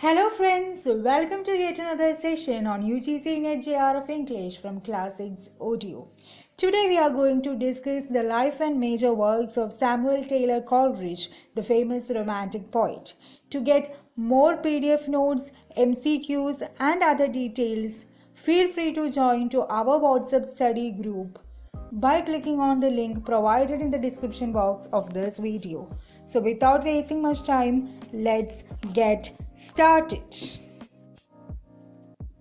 Hello friends, welcome to yet another session on UGC Net JR of English from Classics Audio. Today we are going to discuss the life and major works of Samuel Taylor Coleridge, the famous romantic poet. To get more PDF notes, MCQs and other details, feel free to join to our WhatsApp study group by clicking on the link provided in the description box of this video. So without wasting much time, let's get started.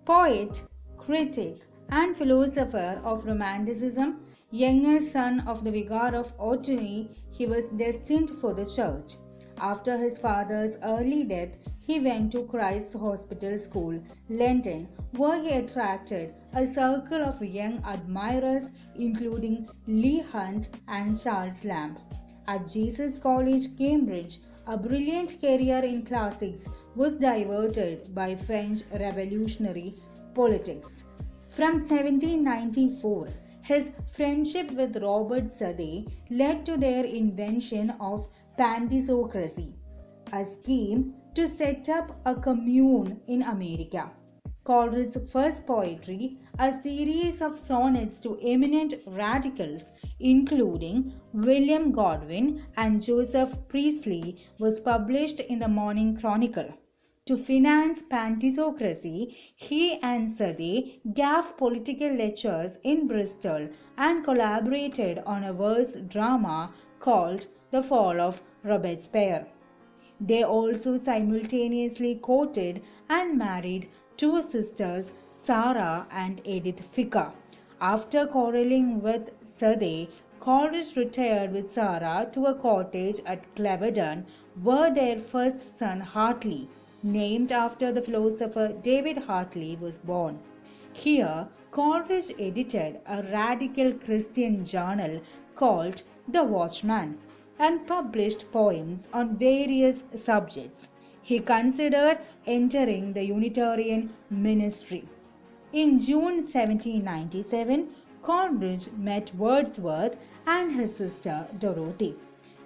Poet, critic, and philosopher of Romanticism, youngest son of the vicar of Ottigny, he was destined for the church. After his father's early death, he went to Christ's Hospital School, London, where he attracted a circle of young admirers including Leigh Hunt and Charles Lamb. At Jesus College, Cambridge, a brilliant career in classics was diverted by French revolutionary politics. From 1794, his friendship with Robert Southey led to their invention of pantisocracy, a scheme to set up a commune in America. Coleridge's first poetry, a series of sonnets to eminent radicals, including William Godwin and Joseph Priestley, was published in the Morning Chronicle. To finance pantisocracy, he and Southey gave political lectures in Bristol and collaborated on a verse drama called The Fall of Robespierre. They also simultaneously courted and married two sisters, Sarah and Edith Ficker. After quarreling with Southey, Coleridge retired with Sarah to a cottage at Clevedon, where their first son Hartley, named after the philosopher David Hartley, was born. Here, Coleridge edited a radical Christian journal called The Watchman and published poems on various subjects. He considered entering the Unitarian ministry. In June 1797, Coleridge met Wordsworth and his sister Dorothy.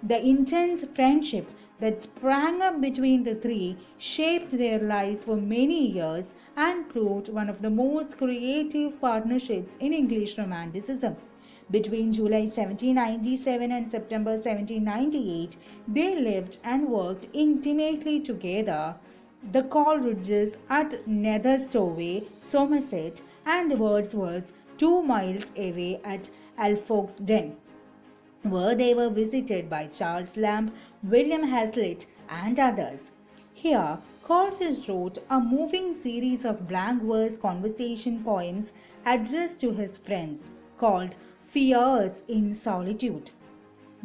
The intense friendship that sprang up between the three shaped their lives for many years and proved one of the most creative partnerships in English Romanticism. Between July 1797 and September 1798, they lived and worked intimately together. The Coleridges at Netherstowey, Somerset, and the Wordsworths 2 miles away at Alfoxden, where they were visited by Charles Lamb, William Hazlitt, and others. Here, Coleridge wrote a moving series of blank verse conversation poems addressed to his friends called Fears in Solitude,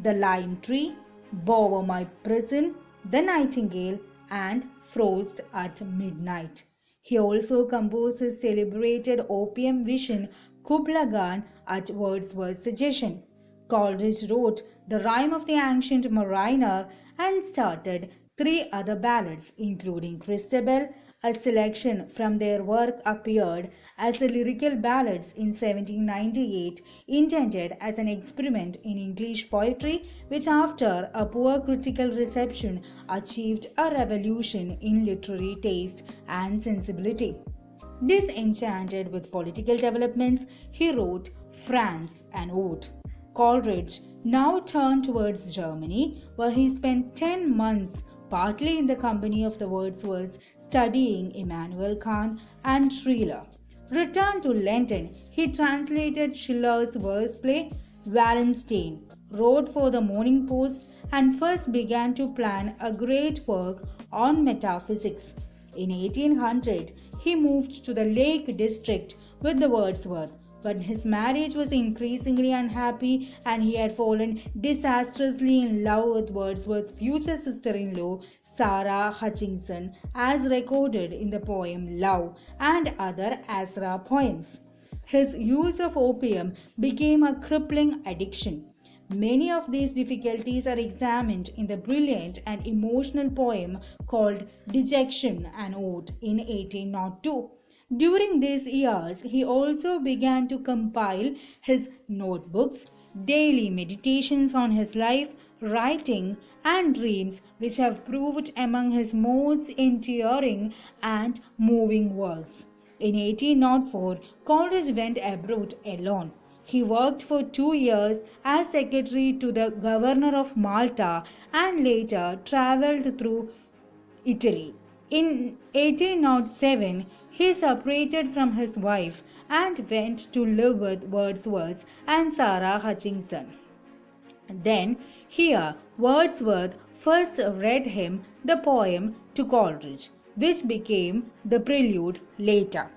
The Lime Tree, Bower My Prison, The Nightingale, and Frost at Midnight. He also composed his celebrated opium vision Kubla Khan at Wordsworth's suggestion. Coleridge wrote The Rime of the Ancient Mariner and started 3 other ballads, including Christabel. A selection from their work appeared as the Lyrical Ballads in 1798, intended as an experiment in English poetry, which after a poor critical reception achieved a revolution in literary taste and sensibility. Disenchanted with political developments, he wrote France an Ode. Coleridge now turned towards Germany, where he spent 10 months partly in the company of the Wordsworths, studying Immanuel Kant and Schiller. Returned to London, he translated Schiller's verse play Wallenstein, wrote for the Morning Post, and first began to plan a great work on metaphysics. In 1800, he moved to the Lake District with the Wordsworth, but his marriage was increasingly unhappy and he had fallen disastrously in love with Wordsworth's future sister-in-law, Sarah Hutchinson, as recorded in the poem Love and other Asra poems. His use of opium became a crippling addiction. Many of these difficulties are examined in the brilliant and emotional poem called Dejection an Ode in 1802. During these years, he also began to compile his notebooks, daily meditations on his life, writing, and dreams, which have proved among his most enduring and moving works. In 1804, Coleridge went abroad alone. He worked for 2 years as secretary to the governor of Malta and later travelled through Italy. In 1807, he separated from his wife and went to live with Wordsworth and Sarah Hutchinson. Then, here, Wordsworth first read him the poem to Coleridge, which became the prelude later.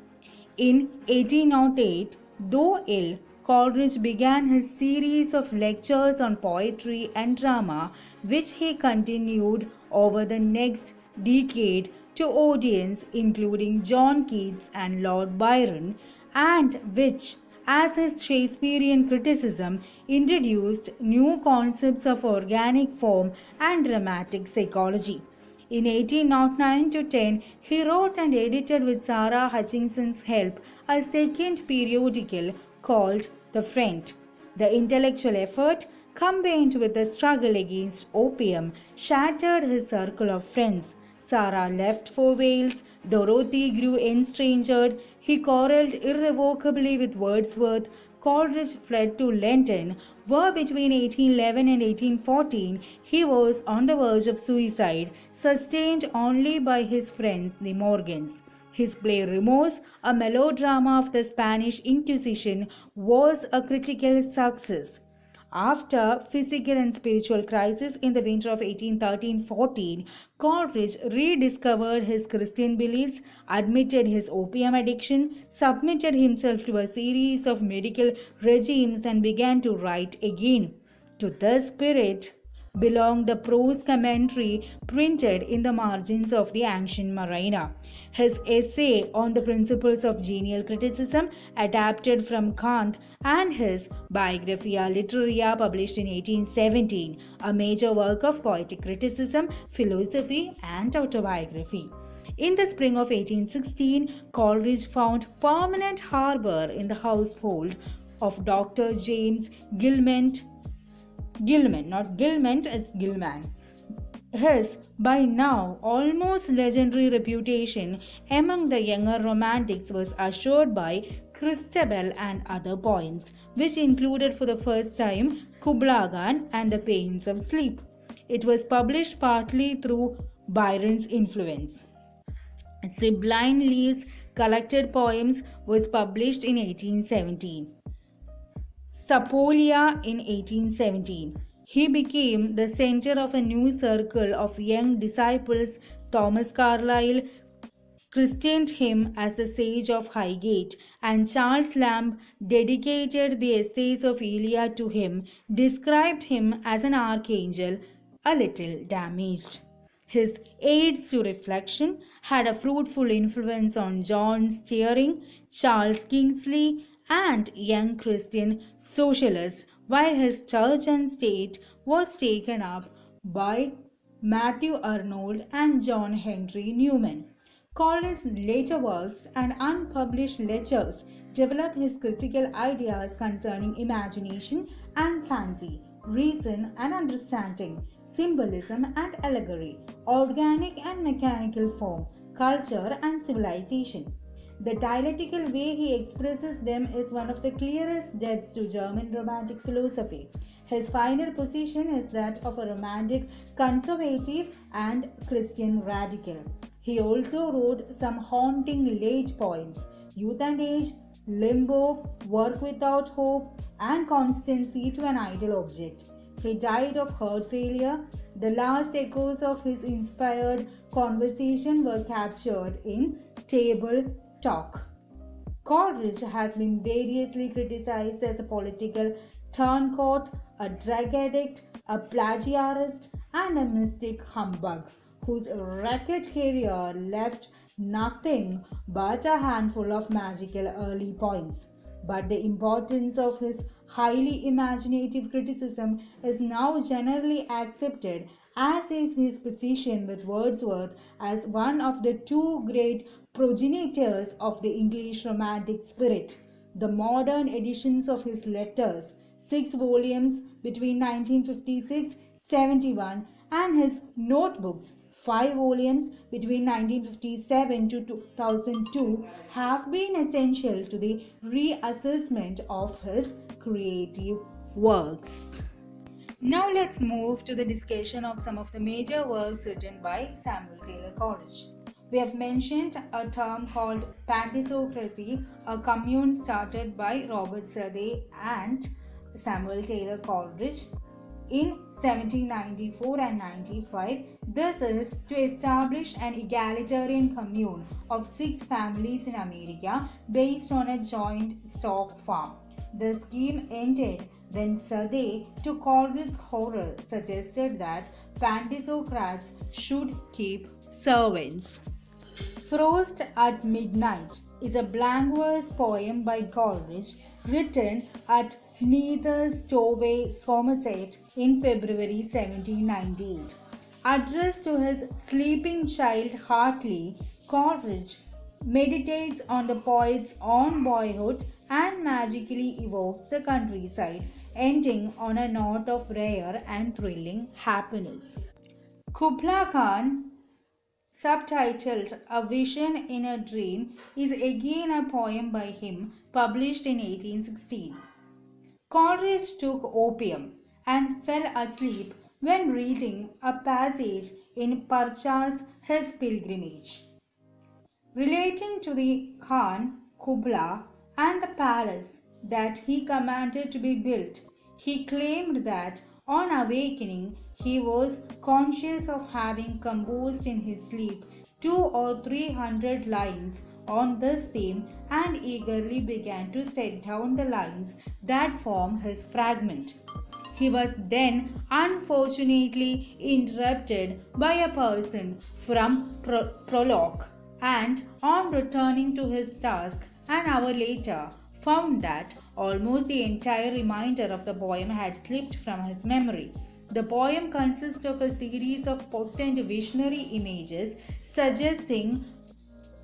In 1808, though ill, Coleridge began his series of lectures on poetry and drama, which he continued over the next decade to audience including John Keats and Lord Byron, and which, as his Shakespearean criticism, introduced new concepts of organic form and dramatic psychology. In 1809 to 10, he wrote and edited with Sarah Hutchinson's help a second periodical called The Friend. The intellectual effort, combined with the struggle against opium, shattered his circle of friends. Sarah left for Wales, Dorothy grew estranged, he quarrelled irrevocably with Wordsworth, Coleridge fled to London, where between 1811 and 1814 he was on the verge of suicide, sustained only by his friends the Morgans. His play Remorse, a melodrama of the Spanish Inquisition, was a critical success. After physical and spiritual crisis in the winter of 1813-14, Coleridge rediscovered his Christian beliefs, admitted his opium addiction, submitted himself to a series of medical regimes and began to write again. To this spirit belonged the prose commentary printed in the margins of the Ancient Marina. His essay on the principles of genial criticism, adapted from Kant, and his Biographia Literaria, published in 1817, a major work of poetic criticism, philosophy, and autobiography. In the spring of 1816, Coleridge found permanent harbour in the household of Dr. James Gilman. His by now almost legendary reputation among the younger romantics was assured by Christabel and other poems, which included for the first time Kubla Khan and the Pains of Sleep. It was published partly through Byron's influence. Sibylline Leaves collected poems was published in 1817. Sapolia in 1817. He became the center of a new circle of young disciples. Thomas Carlyle christened him as the Sage of Highgate, and Charles Lamb dedicated the essays of Elia to him, described him as an archangel, a little damaged. His aids to reflection had a fruitful influence on John Steering, Charles Kingsley, and young Christian socialists, while his Church and State was taken up by Matthew Arnold and John Henry Newman. Coleridge's later works and unpublished lectures develop his critical ideas concerning imagination and fancy, reason and understanding, symbolism and allegory, organic and mechanical form, culture and civilization. The dialectical way he expresses them is one of the clearest debts to German Romantic philosophy. His final position is that of a Romantic conservative and Christian radical. He also wrote some haunting late poems: Youth and Age, Limbo, Work Without Hope, and Constancy to an Ideal Object. He died of heart failure. The last echoes of his inspired conversation were captured in Table Talk. Coleridge has been variously criticized as a political turncoat, a drug addict, a plagiarist, and a mystic humbug, whose racket career left nothing but a handful of magical early points. But the importance of his highly imaginative criticism is now generally accepted, as is his position with Wordsworth as one of the two great progenitors of the English Romantic spirit. The modern editions of his letters, 6 volumes between 1956, 1871, and his notebooks, 5 volumes between 1957 to 2002, have been essential to the reassessment of his creative works. Now let's move to the discussion of some of the major works written by Samuel Taylor Coleridge. We have mentioned a term called Pantisocracy, a commune started by Robert Southey and Samuel Taylor Coleridge in 1794 and 95. This is to establish an egalitarian commune of 6 families in America based on a joint stock farm. The scheme ended when Southey, to Coleridge's horror, suggested that Pantisocrats should keep servants. Frost at Midnight is a blank verse poem by Coleridge written at Neather Stowaway, Somerset in February 1798. Addressed to his sleeping child Hartley, Coleridge meditates on the poet's own boyhood and magically evokes the countryside, ending on a note of rare and thrilling happiness. Kubla Khan, subtitled A Vision in a Dream, is again a poem by him published in 1816. Coleridge took opium and fell asleep when reading a passage in Parcha's His Pilgrimage. Relating to the Khan, Kubla, and the palace that he commanded to be built, he claimed that on awakening he was conscious of having composed in his sleep 200 or 300 lines on this theme and eagerly began to set down the lines that form his fragment. He was then unfortunately interrupted by a person from Prologue, and on returning to his task an hour later found that almost the entire remainder of the poem had slipped from his memory. The poem consists of a series of potent visionary images suggesting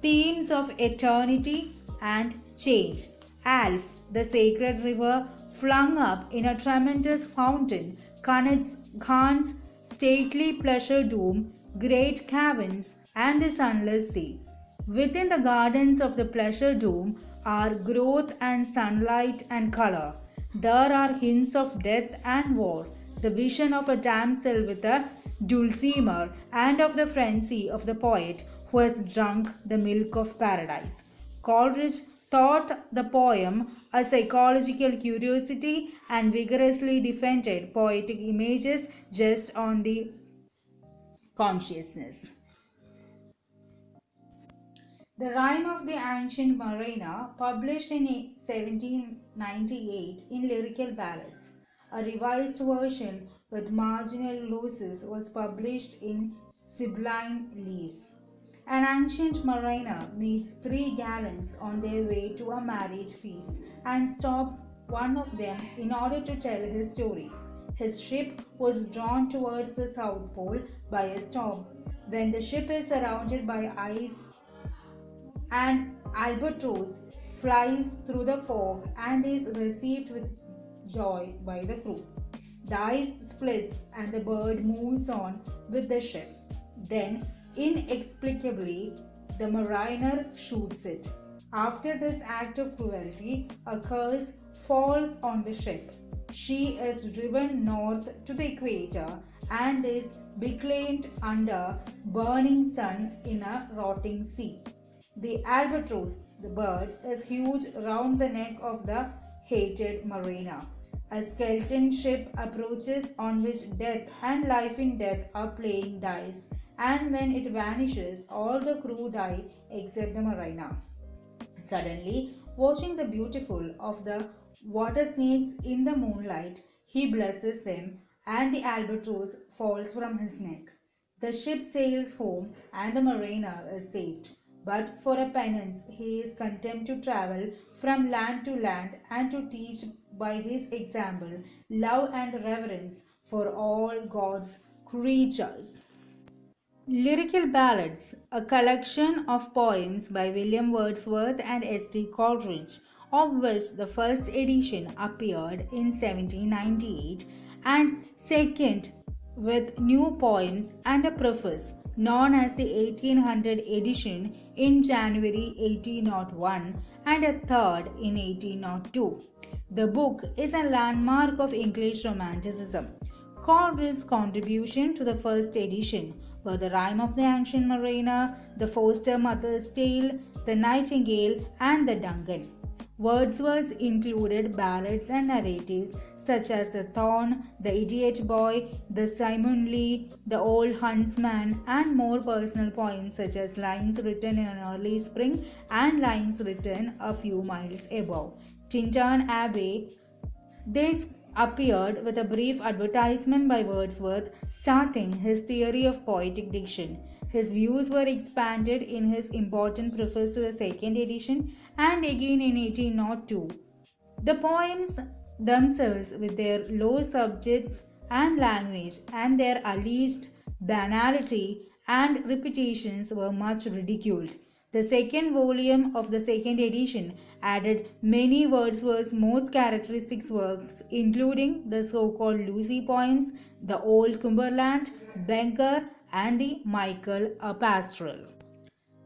themes of eternity and change. Alf, the sacred river flung up in a tremendous fountain, Khan's stately pleasure dome, great caverns, and the sunless sea. Within the gardens of the pleasure dome are growth and sunlight and color. There are hints of death and war, the vision of a damsel with a dulcimer, and of the frenzy of the poet who has drunk the milk of paradise. Coleridge thought the poem a psychological curiosity and vigorously defended poetic images just on the consciousness. The Rime of the Ancient Mariner, published in 1798 in Lyrical Ballads. A revised version with marginal glosses was published in Sibylline Leaves. An ancient mariner meets 3 gallants on their way to a marriage feast and stops one of them in order to tell his story. His ship was drawn towards the South Pole by a storm. When the ship is surrounded by ice, an albatross flies through the fog and is received with joy by the crew. The ice splits and the bird moves on with the ship. Then, inexplicably, the mariner shoots it. After this act of cruelty, a curse falls on the ship. She is driven north to the equator and is becalmed under burning sun in a rotting sea. The albatross, the bird, is huge round the neck of the hated mariner. A skeleton ship approaches on which death and life in death are playing dice, and when it vanishes, all the crew die except the mariner. Suddenly, watching the beautiful of the water snakes in the moonlight, he blesses them, and the albatross falls from his neck. The ship sails home, and the mariner is saved. But for a penance, he is content to travel from land to land and to teach by his example love and reverence for all God's creatures. Lyrical Ballads, a collection of poems by William Wordsworth and S.T. Coleridge, of which the first edition appeared in 1798 and second with new poems and a preface known as the 1800 edition in January 1801 and a third in 1802. The book is a landmark of English Romanticism. Coleridge's contribution to the first edition were The Rime of the Ancient Mariner, The Foster Mother's Tale, The Nightingale, and The Duncan. Wordsworth's included ballads and narratives such as The Thorn, The Idiot Boy, The Simon Lee, The Old Huntsman, and more personal poems such as Lines Written in an Early Spring and Lines Written a Few Miles Above. Tintern Abbey. This appeared with a brief advertisement by Wordsworth starting his theory of poetic diction. His views were expanded in his important preface to the second edition and again in 1802. The poems themselves, with their low subjects and language and their alleged banality and repetitions, were much ridiculed. The second volume of the second edition added many Wordsworth's most characteristic works, including the so-called Lucy poems, the Old Cumberland, Banker, and the Michael, a Pastoral.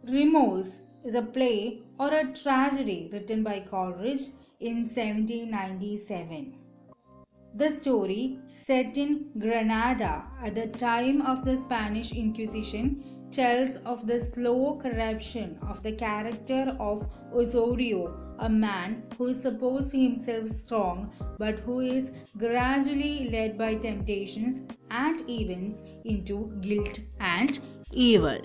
Remorse is a play or a tragedy written by Coleridge in 1797. The story, set in Granada at the time of the Spanish Inquisition, tells of the slow corruption of the character of Osorio, a man who supposed himself strong but who is gradually led by temptations and events into guilt and evil.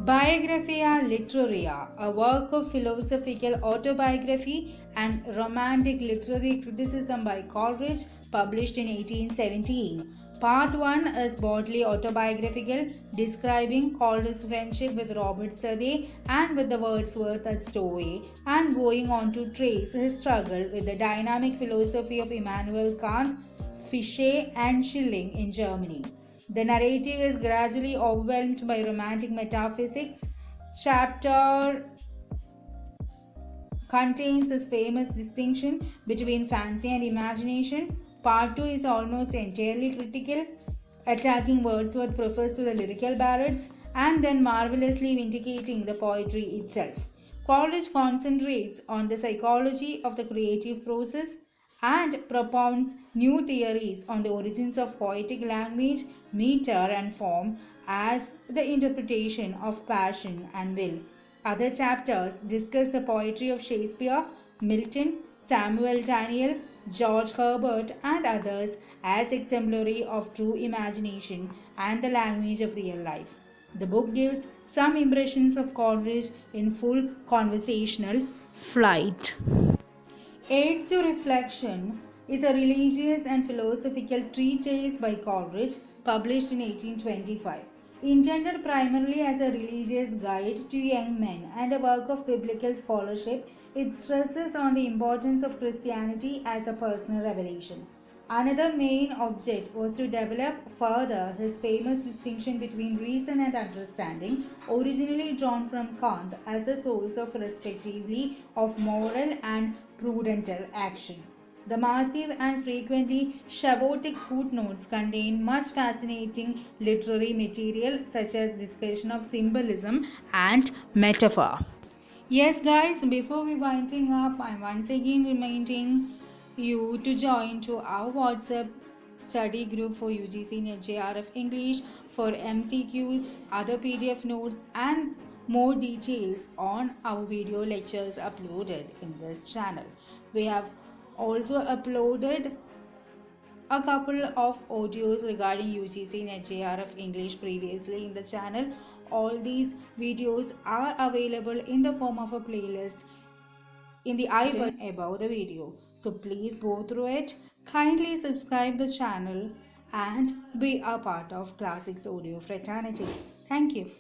Biographia Literaria, a work of philosophical autobiography and romantic literary criticism by Coleridge, published in 1817. Part 1 is broadly autobiographical, describing Coleridge's friendship with Robert Southey and with the Wordsworth as stowaway, and going on to trace his struggle with the dynamic philosophy of Immanuel Kant, Fichte, and Schelling in Germany. The narrative is gradually overwhelmed by romantic metaphysics. Chapter contains his famous distinction between fancy and imagination. Part 2 is almost entirely critical, attacking Wordsworth's preface to the lyrical ballads and then marvelously vindicating the poetry itself. Coleridge concentrates on the psychology of the creative process and propounds new theories on the origins of poetic language, meter, and form as the interpretation of passion and will. Other chapters discuss the poetry of Shakespeare, Milton, Samuel Daniel, George Herbert, and others as exemplary of true imagination and the language of real life. The book gives some impressions of Coleridge in full conversational flight. Aids to Reflection is a religious and philosophical treatise by Coleridge, published in 1825. Intended primarily as a religious guide to young men and a work of biblical scholarship, it stresses on the importance of Christianity as a personal revelation. Another main object was to develop further his famous distinction between reason and understanding, originally drawn from Kant as a source of respectively of moral and prudential action. The massive and frequently Shavuotic footnotes contain much fascinating literary material such as discussion of symbolism and metaphor. Yes guys, before we winding up, I'm once again reminding you to join to our WhatsApp study group for UGC NET JRF English for MCQs, other PDF notes, and more details on our video lectures uploaded in this channel. We have also uploaded a couple of audios regarding UGC NET JRF English previously in the channel. All these videos are available in the form of a playlist in the I button above the video. So please go through it. Kindly subscribe the channel and be a part of Classics Audio Fraternity. Thank you.